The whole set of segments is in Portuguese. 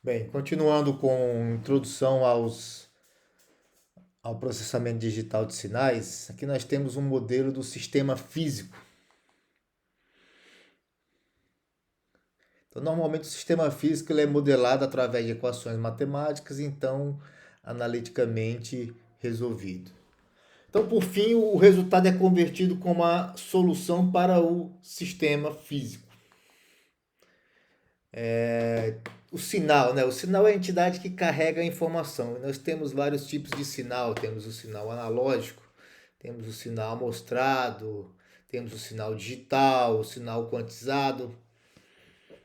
Bem, continuando com introdução ao processamento digital de sinais, aqui nós temos um modelo do sistema físico. Então, normalmente o sistema físico ele é modelado através de equações matemáticas, então analiticamente resolvido. Então, por fim, o resultado é convertido como uma solução para o sistema físico. O sinal, né? O sinal é a entidade que carrega a informação. Nós temos vários tipos de sinal. Temos o sinal analógico, temos o sinal amostrado, temos o sinal digital, o sinal quantizado.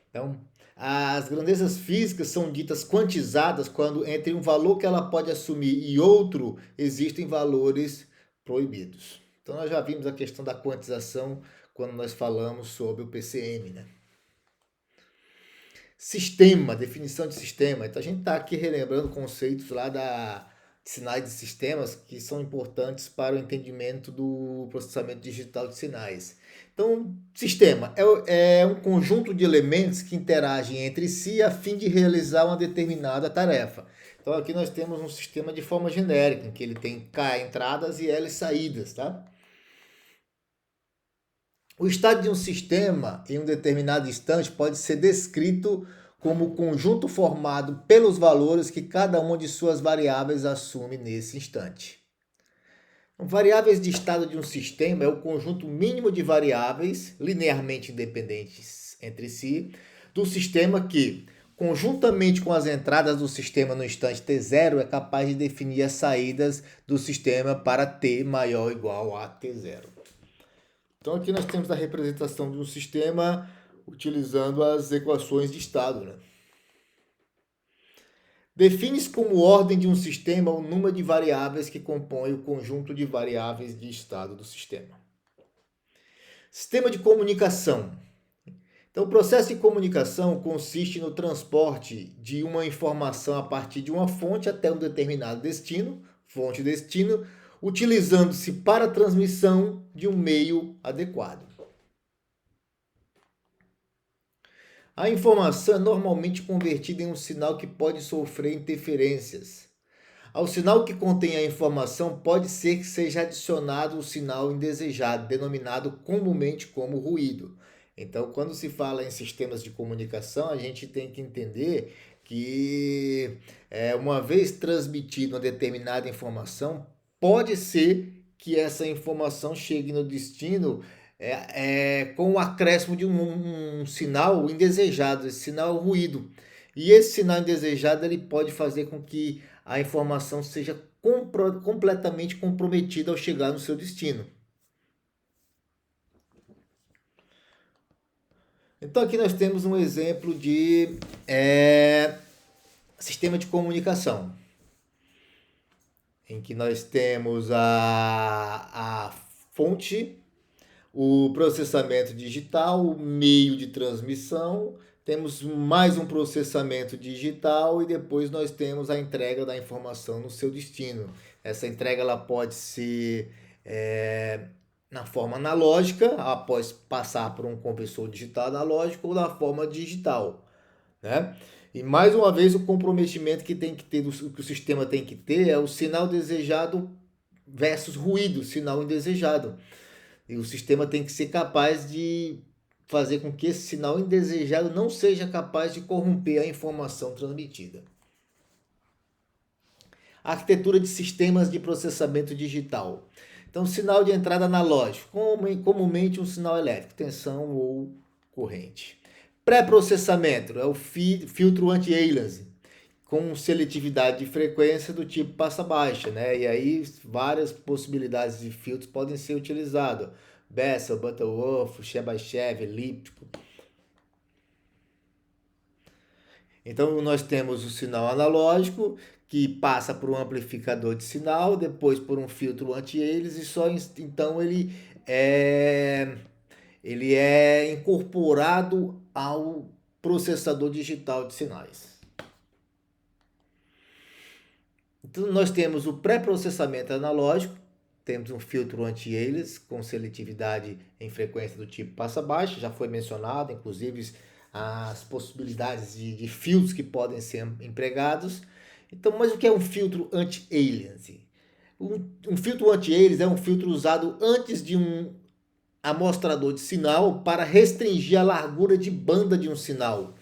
Então, as grandezas físicas são ditas quantizadas quando entre um valor que ela pode assumir e outro existem valores proibidos. Então, nós já vimos a questão da quantização quando nós falamos sobre o PCM, né? Sistema, definição de sistema. Então a gente está aqui relembrando conceitos lá de sinais de sistemas que são importantes para o entendimento do processamento digital de sinais. Então, sistema é um conjunto de elementos que interagem entre si a fim de realizar uma determinada tarefa. Então aqui nós temos um sistema de forma genérica, em que ele tem K entradas e L saídas, tá? O estado de um sistema em um determinado instante pode ser descrito como o conjunto formado pelos valores que cada uma de suas variáveis assume nesse instante. Variáveis de estado de um sistema é o conjunto mínimo de variáveis linearmente independentes entre si do sistema que, conjuntamente com as entradas do sistema no instante t0, é capaz de definir as saídas do sistema para t maior ou igual a t0. Então aqui nós temos a representação de um sistema utilizando as equações de estado, né? Define-se como ordem de um sistema o número de variáveis que compõe o conjunto de variáveis de estado do sistema. Sistema de comunicação. Então, o processo de comunicação consiste no transporte de uma informação a partir de uma fonte até um determinado destino, fonte-destino, utilizando-se para a transmissão de um meio adequado. A informação é normalmente convertida em um sinal que pode sofrer interferências. Ao sinal que contém a informação, pode ser que seja adicionado um sinal indesejado, denominado comumente como ruído. Então, quando se fala em sistemas de comunicação, a gente tem que entender que, uma vez transmitida uma determinada informação, pode ser que essa informação chegue no destino com o acréscimo de um sinal indesejado, esse sinal é o ruído. E esse sinal indesejado ele pode fazer com que a informação seja completamente comprometida ao chegar no seu destino. Então aqui nós temos um exemplo de sistema de comunicação, em que nós temos a fonte, o processamento digital, o meio de transmissão, temos mais um processamento digital e depois nós temos a entrega da informação no seu destino. Essa entrega ela pode ser na forma analógica, após passar por um conversor digital analógico, ou na forma digital, né? E mais uma vez o comprometimento que tem que ter, que o sistema tem que ter é o sinal desejado versus ruído, sinal indesejado. E o sistema tem que ser capaz de fazer com que esse sinal indesejado não seja capaz de corromper a informação transmitida. Arquitetura de sistemas de processamento digital. Então, sinal de entrada analógico, comumente um sinal elétrico, tensão ou corrente. Pré-processamento é o filtro anti-aliasing, com seletividade de frequência do tipo passa-baixa, né? E aí várias possibilidades de filtros podem ser utilizados. Bessel, Butterworth, Chebyshev, elíptico. Então nós temos o sinal analógico, que passa por um amplificador de sinal, depois por um filtro anti-aliasing, e só então ele é incorporado ao processador digital de sinais. Então nós temos o pré-processamento analógico, temos um filtro anti-aliasing com seletividade em frequência do tipo passa-baixa, já foi mencionado, inclusive as possibilidades de filtros que podem ser empregados. Então, mas o que é um filtro anti-aliasing? Um filtro anti-aliasing é um filtro usado antes de um amostrador de sinal para restringir a largura de banda de um sinal,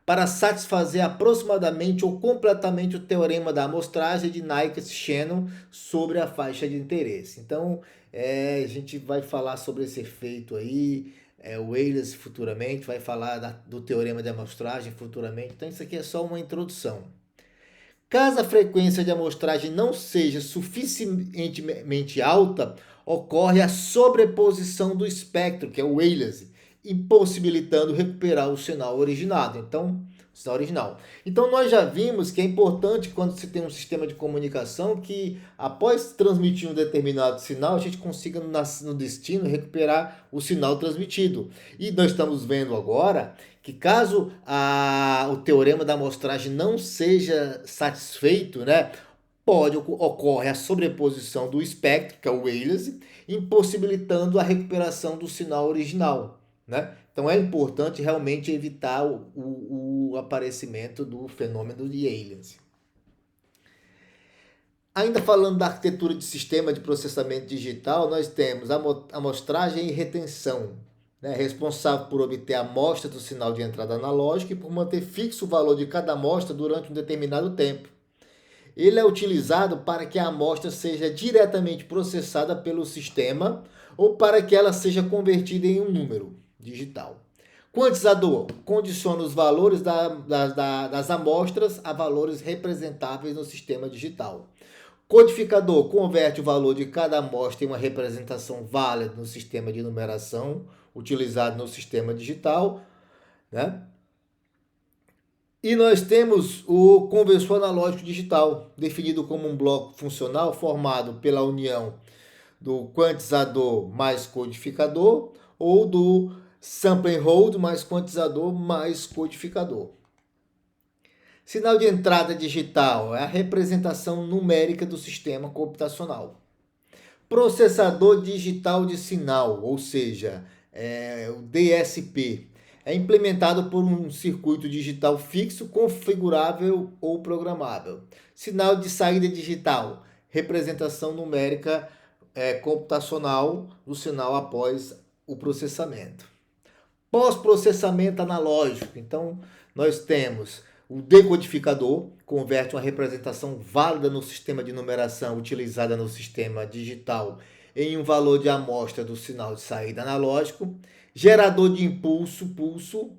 para satisfazer aproximadamente ou completamente o teorema da amostragem de Nyquist-Shannon sobre a faixa de interesse. Então, a gente vai falar sobre esse efeito aí, o alias futuramente, vai falar do teorema de amostragem futuramente. Então, isso aqui é só uma introdução. Caso a frequência de amostragem não seja suficientemente alta, ocorre a sobreposição do espectro, que é o aliasing, impossibilitando recuperar o sinal originado. Então, nós já vimos que é importante quando se tem um sistema de comunicação que, após transmitir um determinado sinal, a gente consiga no destino recuperar o sinal transmitido. E nós estamos vendo agora que caso o teorema da amostragem não seja satisfeito, né, ocorre a sobreposição do espectro, que é o aliasing, impossibilitando a recuperação do sinal original, né? Então é importante realmente evitar o aparecimento do fenômeno de aliasing. Ainda falando da arquitetura de sistema de processamento digital, nós temos amostragem e retenção, né, responsável por obter a amostra do sinal de entrada analógica e por manter fixo o valor de cada amostra durante um determinado tempo. Ele é utilizado para que a amostra seja diretamente processada pelo sistema ou para que ela seja convertida em um número digital. Quantizador condiciona os valores das amostras a valores representáveis no sistema digital. Codificador converte o valor de cada amostra em uma representação válida no sistema de numeração utilizado no sistema digital, né? E nós temos o conversor analógico digital, definido como um bloco funcional formado pela união do quantizador mais codificador ou do sample and hold mais quantizador mais codificador. Sinal de entrada digital é a representação numérica do sistema computacional. Processador digital de sinal, ou seja, o DSP, é implementado por um circuito digital fixo, configurável ou programável. Sinal de saída digital, representação numérica computacional do sinal após o processamento. Pós-processamento analógico, então nós temos o decodificador, converte uma representação válida no sistema de numeração utilizada no sistema digital em um valor de amostra do sinal de saída analógico. Gerador de pulso,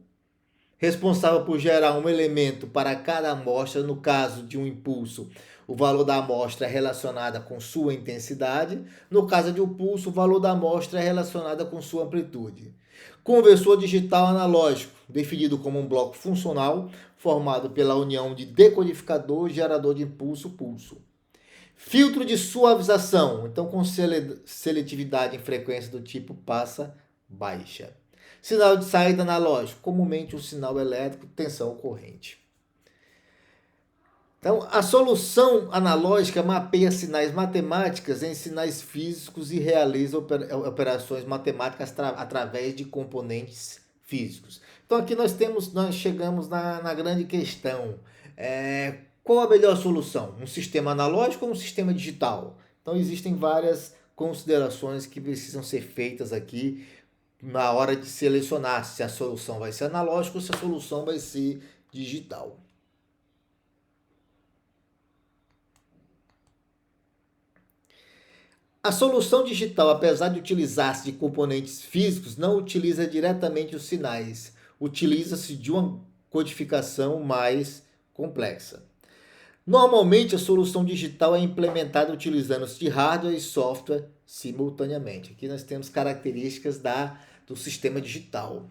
responsável por gerar um elemento para cada amostra. No caso de um impulso, o valor da amostra é relacionado com sua intensidade. No caso de um pulso, o valor da amostra é relacionado com sua amplitude. Conversor digital analógico, definido como um bloco funcional formado pela união de decodificador e gerador de pulso. Filtro de suavização, então com seletividade em frequência do tipo passa baixa. Sinal de saída analógico, comumente um sinal elétrico, tensão corrente. Então, a solução analógica mapeia sinais matemáticos em sinais físicos e realiza operações matemáticas através de componentes físicos. Então, aqui nós chegamos na grande questão. Qual a melhor solução? Um sistema analógico ou um sistema digital? Então, existem várias considerações que precisam ser feitas aqui na hora de selecionar se a solução vai ser analógica ou se a solução vai ser digital. A solução digital, apesar de utilizar-se de componentes físicos, não utiliza diretamente os sinais. Utiliza-se de uma codificação mais complexa. Normalmente, a solução digital é implementada utilizando-se de hardware e software simultaneamente. Aqui nós temos características do sistema digital.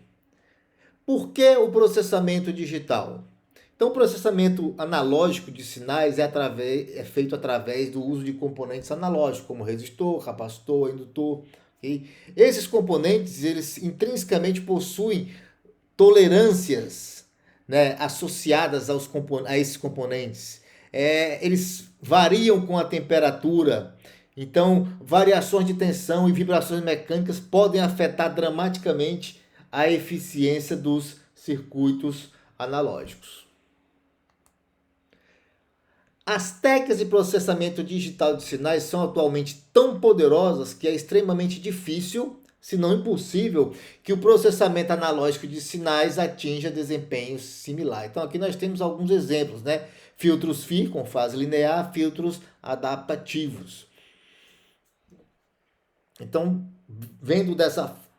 Por que o processamento digital? Então, o processamento analógico de sinais é feito através do uso de componentes analógicos, como resistor, capacitor, indutor. Okay? Esses componentes, eles intrinsecamente possuem tolerâncias, né, associadas a esses componentes. Eles variam com a temperatura. Então, variações de tensão e vibrações mecânicas podem afetar dramaticamente a eficiência dos circuitos analógicos. As técnicas de processamento digital de sinais são atualmente tão poderosas que é extremamente difícil, se não impossível, que o processamento analógico de sinais atinja desempenho similar. Então aqui nós temos alguns exemplos, né? Filtros FIR com fase linear, filtros adaptativos. Então, vendo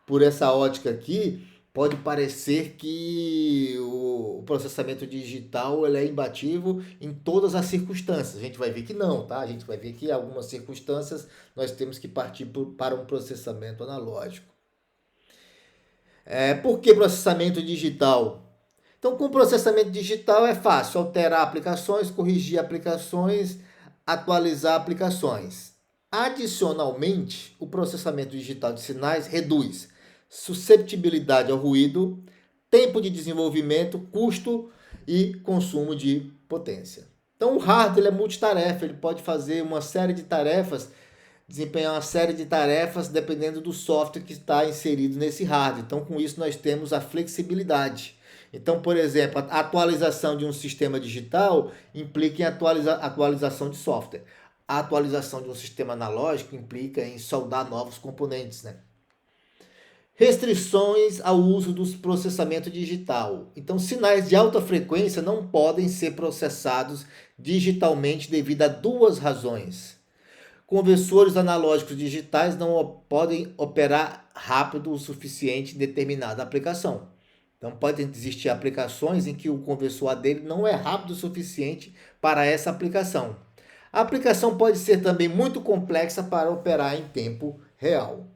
por essa ótica aqui, pode parecer que o processamento digital ele é imbatível em todas as circunstâncias. A gente vai ver que não, tá? A gente vai ver que em algumas circunstâncias nós temos que partir para um processamento analógico. Por que processamento digital? Então, com processamento digital é fácil alterar aplicações, corrigir aplicações, atualizar aplicações. Adicionalmente, o processamento digital de sinais reduz susceptibilidade ao ruído, tempo de desenvolvimento, custo e consumo de potência. Então, o hardware é multitarefa, ele pode fazer uma série de tarefas, desempenhar uma série de tarefas dependendo do software que está inserido nesse hardware. Então, com isso, nós temos a flexibilidade. Então, por exemplo, a atualização de um sistema digital implica em atualização de software. A atualização de um sistema analógico implica em soldar novos componentes, né? Restrições ao uso do processamento digital. Então, sinais de alta frequência não podem ser processados digitalmente devido a duas razões. Conversores analógicos digitais não podem operar rápido o suficiente em determinada aplicação. Então, podem existir aplicações em que o conversor dele não é rápido o suficiente para essa aplicação. A aplicação pode ser também muito complexa para operar em tempo real.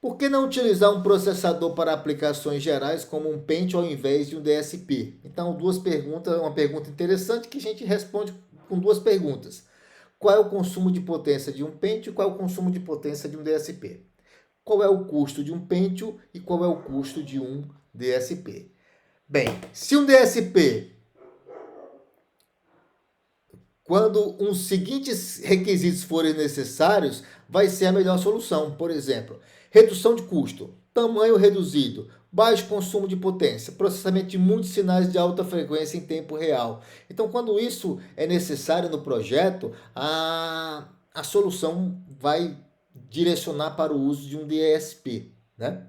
Por que não utilizar um processador para aplicações gerais como um Pentium ao invés de um DSP? Então, uma pergunta interessante que a gente responde com duas perguntas. Qual é o consumo de potência de um Pentium e qual é o consumo de potência de um DSP? Qual é o custo de um Pentium e qual é o custo de um DSP? Bem, se um DSP, quando os seguintes requisitos forem necessários, vai ser a melhor solução. Por exemplo, redução de custo, tamanho reduzido, baixo consumo de potência, processamento de muitos sinais de alta frequência em tempo real. Então, quando isso é necessário no projeto, a solução vai direcionar para o uso de um DSP, né?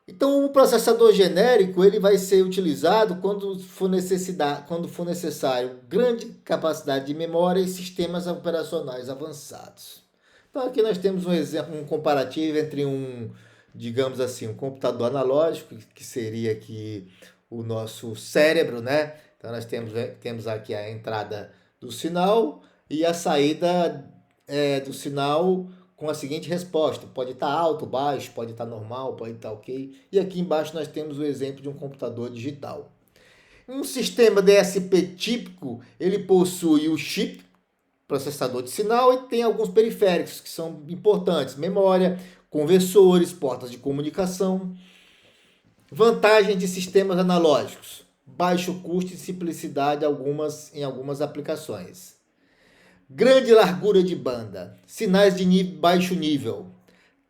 Então, o processador genérico ele vai ser utilizado quando for necessário grande capacidade de memória e sistemas operacionais avançados. Então, aqui nós temos um exemplo, um comparativo entre digamos assim, um computador analógico, que seria aqui o nosso cérebro, né? Então, nós temos aqui a entrada do sinal e a saída do sinal com a seguinte resposta: pode estar alto, baixo, pode estar normal, pode estar ok. E aqui embaixo nós temos o exemplo de um computador digital. Um sistema DSP típico, ele possui o chip, processador de sinal, e tem alguns periféricos que são importantes: memória, conversores, portas de comunicação. Vantagens de sistemas analógicos: baixo custo e simplicidade em algumas aplicações. Grande largura de banda, sinais de baixo nível,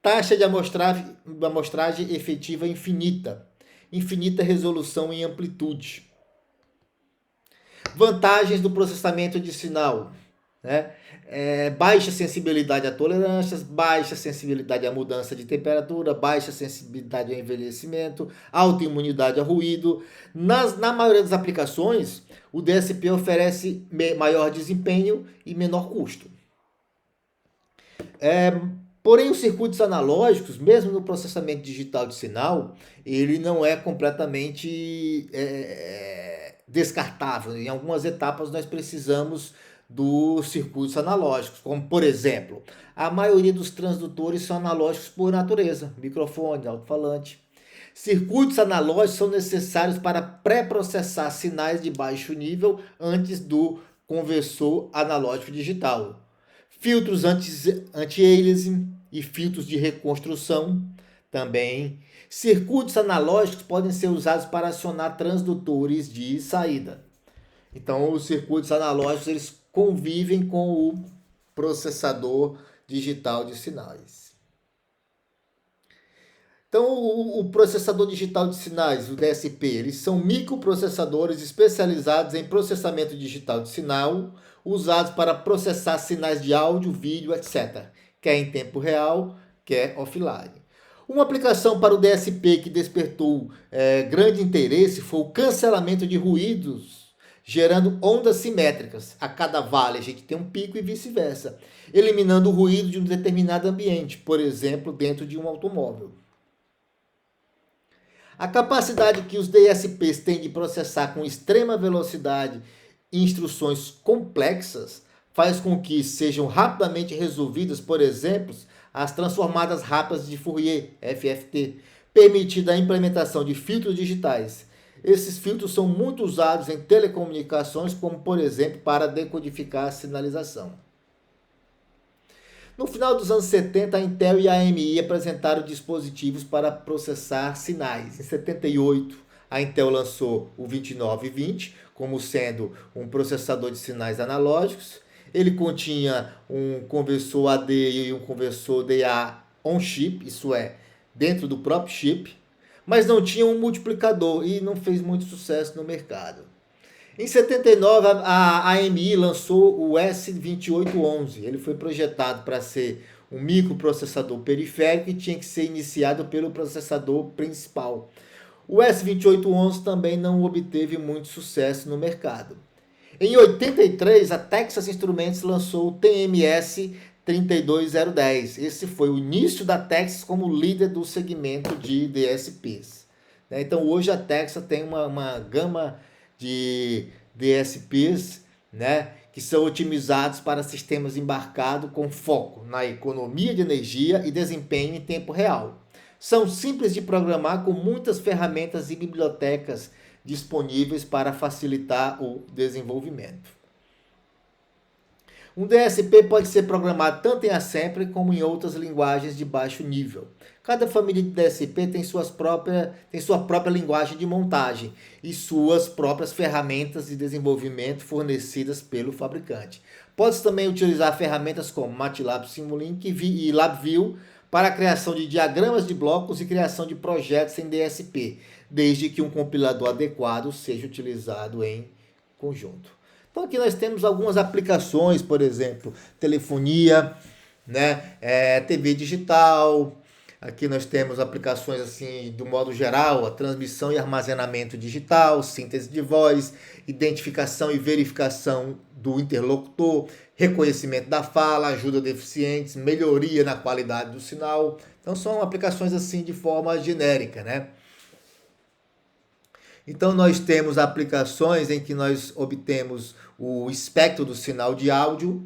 taxa de amostragem efetiva infinita, infinita resolução em amplitude. Vantagens do processamento de sinal, né? Baixa sensibilidade a tolerâncias, baixa sensibilidade à mudança de temperatura, baixa sensibilidade ao envelhecimento, alta imunidade a ruído. Na maioria das aplicações, o DSP oferece maior desempenho e menor custo. Porém, os circuitos analógicos, mesmo no processamento digital de sinal, ele não é completamente descartável. Em algumas etapas nós precisamos dos circuitos analógicos, como por exemplo, a maioria dos transdutores são analógicos por natureza, microfone, alto-falante. Circuitos analógicos são necessários para pré-processar sinais de baixo nível antes do conversor analógico digital. Filtros anti-aliasing e filtros de reconstrução também. Circuitos analógicos podem ser usados para acionar transdutores de saída. Então, os circuitos analógicos eles convivem com o processador digital de sinais. Então, o processador digital de sinais, o DSP, eles são microprocessadores especializados em processamento digital de sinal, usados para processar sinais de áudio, vídeo, etc., quer em tempo real, quer offline. Uma aplicação para o DSP que despertou grande interesse foi o cancelamento de ruídos, gerando ondas simétricas. A cada vale a gente tem um pico e vice-versa, eliminando o ruído de um determinado ambiente, por exemplo, dentro de um automóvel. A capacidade que os DSPs têm de processar com extrema velocidade instruções complexas faz com que sejam rapidamente resolvidas, por exemplo, as transformadas rápidas de Fourier, FFT, permitindo a implementação de filtros digitais. Esses filtros são muito usados em telecomunicações, como por exemplo para decodificar a sinalização. No final dos anos 70, a Intel e a AMI apresentaram dispositivos para processar sinais. Em 78, a Intel lançou o 2920 como sendo um processador de sinais analógicos. Ele continha um conversor AD e um conversor DA on-chip, isso é, dentro do próprio chip, mas não tinha um multiplicador e não fez muito sucesso no mercado. Em 79, a AMI lançou o S2811. Ele foi projetado para ser um microprocessador periférico e tinha que ser iniciado pelo processador principal. O S2811 também não obteve muito sucesso no mercado. Em 83, a Texas Instruments lançou o TMS 32010. Esse foi o início da Texas como líder do segmento de DSPs. Então hoje a Texas tem uma gama de DSPs, que são otimizados para sistemas embarcados com foco na economia de energia e desempenho em tempo real. São simples de programar com muitas ferramentas e bibliotecas disponíveis para facilitar o desenvolvimento. Um DSP pode ser programado tanto em assembly como em outras linguagens de baixo nível. Cada família de DSP tem sua própria linguagem de montagem e suas próprias ferramentas de desenvolvimento fornecidas pelo fabricante. Pode-se também utilizar ferramentas como MATLAB Simulink e LabVIEW para a criação de diagramas de blocos e criação de projetos em DSP, desde que um compilador adequado seja utilizado em conjunto. Então aqui nós temos algumas aplicações, por exemplo, telefonia, TV digital. Aqui nós temos aplicações assim do modo geral, a transmissão e armazenamento digital, síntese de voz, identificação e verificação do interlocutor, reconhecimento da fala, ajuda a deficientes, melhoria na qualidade do sinal. Então são aplicações assim de forma genérica, Então nós temos aplicações em que nós obtemos o espectro do sinal de áudio.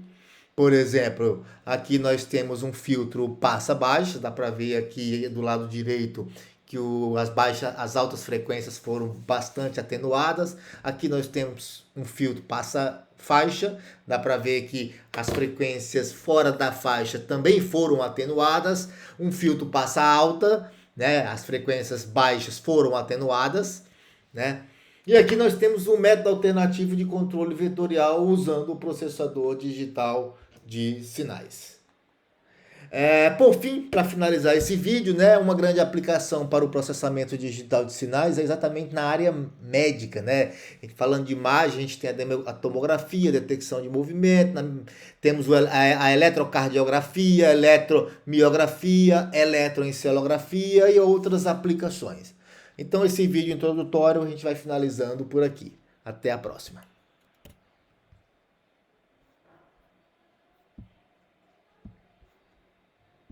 Por exemplo, aqui nós temos um filtro passa-baixa, dá para ver aqui do lado direito que as altas frequências foram bastante atenuadas. Aqui nós temos um filtro passa-faixa, dá para ver que as frequências fora da faixa também foram atenuadas. Um filtro passa-alta, as frequências baixas foram atenuadas, E aqui nós temos um método alternativo de controle vetorial usando o processador digital de sinais. Por fim, para finalizar esse vídeo, uma grande aplicação para o processamento digital de sinais é exatamente na área médica, Falando de imagem, a gente tem a tomografia, detecção de movimento, temos a eletrocardiografia, eletromiografia, eletroencefalografia e outras aplicações. Então esse vídeo introdutório a gente vai finalizando por aqui. Até a próxima.